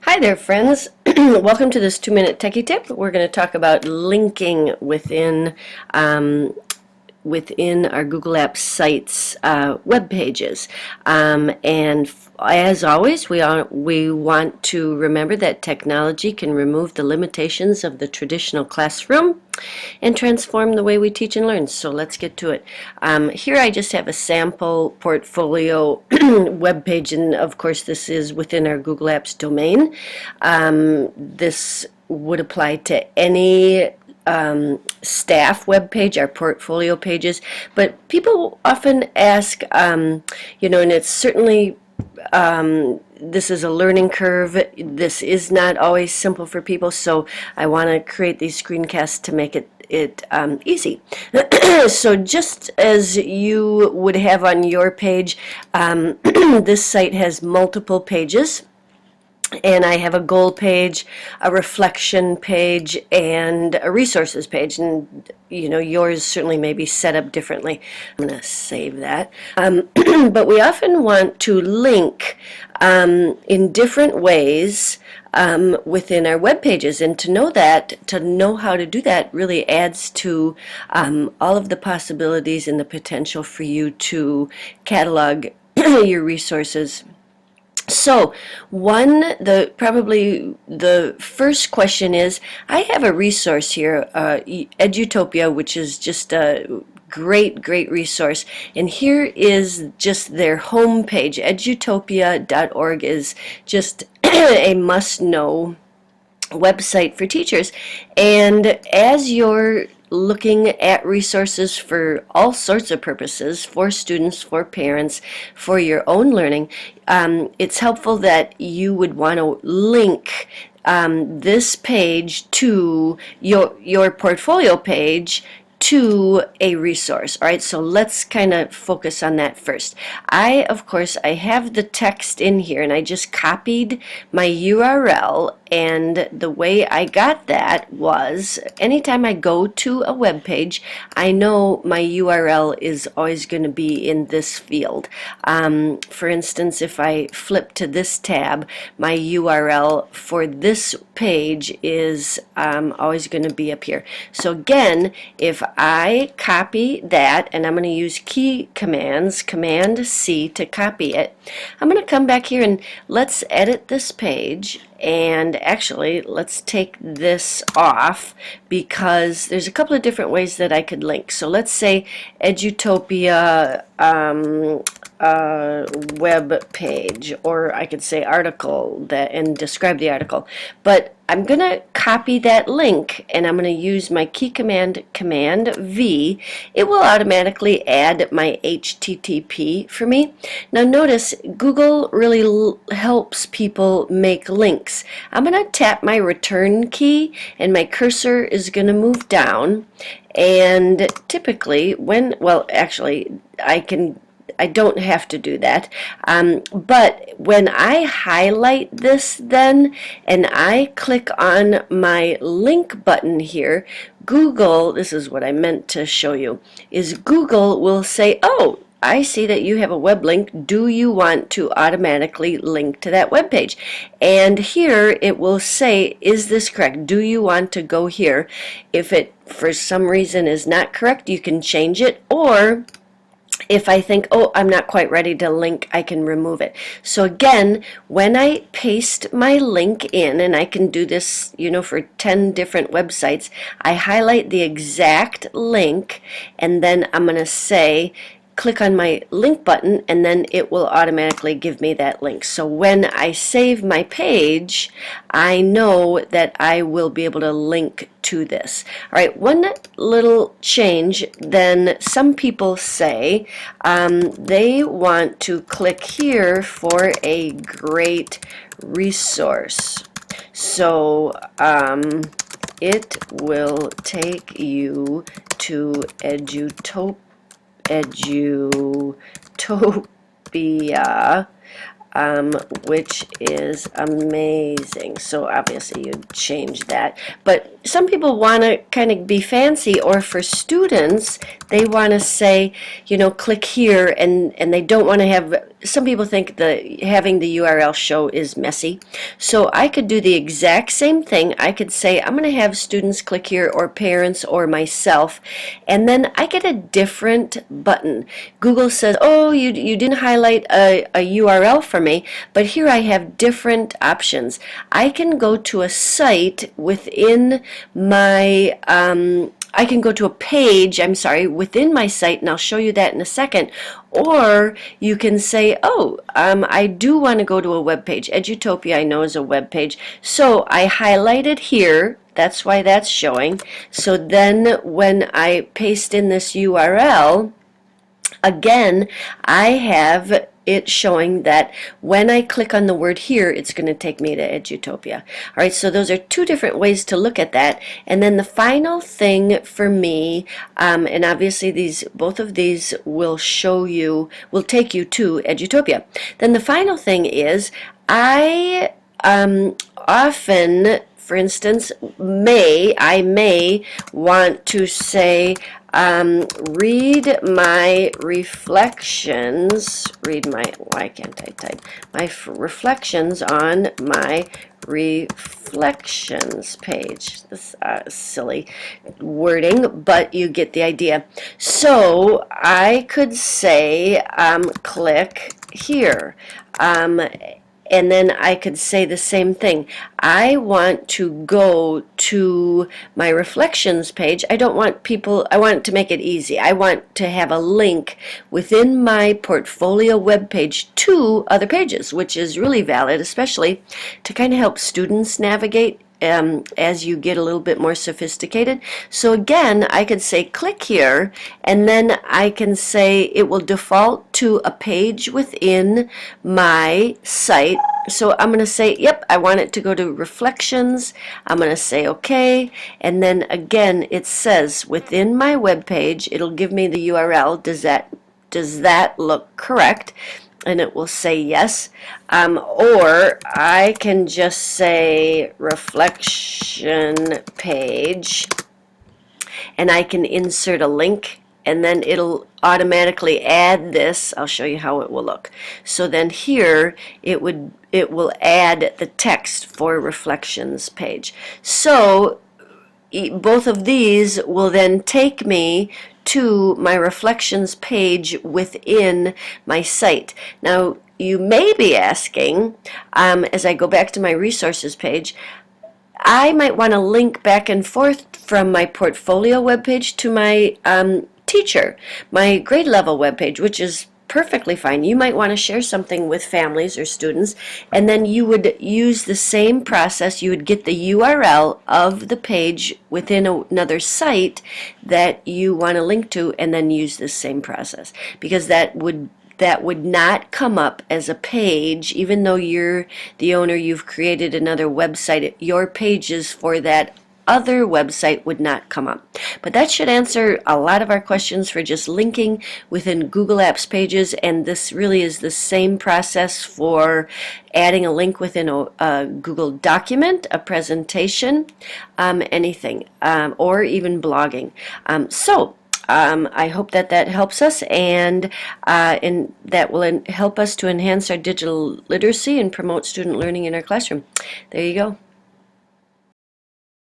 Hi there, friends. Welcome to this 2-minute techie tip. We're going to talk about linking within our Google Apps sites web pages. As always, we want to remember that technology can remove the limitations of the traditional classroom and transform the way we teach and learn. So let's get to it. Here I just have a sample portfolio web page, and of course this is within our Google Apps domain. This would apply to any staff web page, our portfolio pages, but people often ask, and it's certainly this is a learning curve. This is not always simple for people, so I want to create these screencasts to make it easy. So just as you would have on your page, this site has multiple pages. And I have a goal page, a reflection page, and a resources page. And yours certainly may be set up differently. I'm going to save that. But we often want to link in different ways within our web pages, and to know how to do that really adds to all of the possibilities and the potential for you to catalog your resources. So probably the first question is, I have a resource here, Edutopia, which is just a great resource, and here is just their home page. Edutopia.org is just a must-know website for teachers, and as you're looking at resources for all sorts of purposes, for students, for parents, for your own learning, it's helpful that you would want to link this page to your portfolio page to a resource. All right, so let's kind of focus on that first. Of course, I have the text in here, and I just copied my URL, and the way I got that was anytime I go to a web page, I know my URL is always going to be in this field. For instance, if I flip to this tab, my URL for this page is always going to be up here. So again, if I copy that, and I'm going to use key commands, Command C to copy it, I'm going to come back here and let's edit this page. And actually, let's take this off because there's a couple of different ways that I could link. So let's say Edutopia web page, or I could say article and describe the article. But I'm going to copy that link, and I'm going to use my key command, Command V. It will automatically add my HTTP for me. Now notice, Google really helps people make links. I'm going to tap my return key, and my cursor is going to move down. And typically, I don't have to do that, but when I highlight this then and I click on my link button here, Google, this is what I meant to show you, is Google will say, oh, I see that you have a web link. Do you want to automatically link to that web page? And here it will say, is this correct? Do you want to go here? If it for some reason is not correct, you can change it, or if I think, oh, I'm not quite ready to link, I can remove it. So again, when I paste my link in, and I can do this, for 10 different websites, I highlight the exact link, and then I'm going to say, click on my link button, and then it will automatically give me that link. So when I save my page, I know that I will be able to link to this. All right, one little change, then some people say they want to click here for a great resource. So it will take you to Edutopia, which is amazing. So obviously you'd change that, but some people want to kind of be fancy, or for students, they want to say, you know, click here, and they don't want to have, some people think having the URL show is messy. So I could do the exact same thing. I could say, I'm going to have students click here, or parents, or myself, and then I get a different button. Google says, oh, you didn't highlight a URL for me, but here I have different options. I can go to a site within my I can go to a page, I'm sorry, within my site, and I'll show you that in a second. Or you can say, oh, I do want to go to a web page. Edutopia, I know, is a web page. So I highlight it here. That's why that's showing. So then when I paste in this URL, again, I have it showing that when I click on the word here, it's going to take me to Edutopia. All right, so those are two different ways to look at that. And then the final thing for me, and obviously both of these will take you to Edutopia. Then the final thing is, I often, for instance, I may want to say, read my reflections, why can't I type? My reflections on my reflections page. This silly wording, but you get the idea. So I could say, click here. And then I could say the same thing. I want to go to my reflections page. I want it to make it easy. I want to have a link within my portfolio web page to other pages, which is really valid, especially to kind of help students navigate as you get a little bit more sophisticated. So again, I could say click here, and then I can say it will default to a page within my site. So I'm going to say, yep, I want it to go to reflections. I'm going to say okay, and then again it says within my web page, it'll give me the URL. Does that look correct? And it will say yes. Or I can just say reflection page, and I can insert a link, and then it'll automatically add this. I'll show you how it will look. So then here it will add the text for reflections page. So both of these will then take me to my reflections page within my site. Now, you may be asking, as I go back to my resources page, I might want to link back and forth from my portfolio webpage to my teacher, my grade level webpage, which is perfectly fine. You might want to share something with families or students, and then you would use the same process. You would get the URL of the page within another site that you want to link to, and then use the same process, because that would not come up as a page. Even though you're the owner, you've created another website, your pages for that other website would not come up. But that should answer a lot of our questions for just linking within Google Apps pages, and this really is the same process for adding a link within a Google document, a presentation, anything, or even blogging. I hope that helps us, and that will help us to enhance our digital literacy and promote student learning in our classroom. There you go.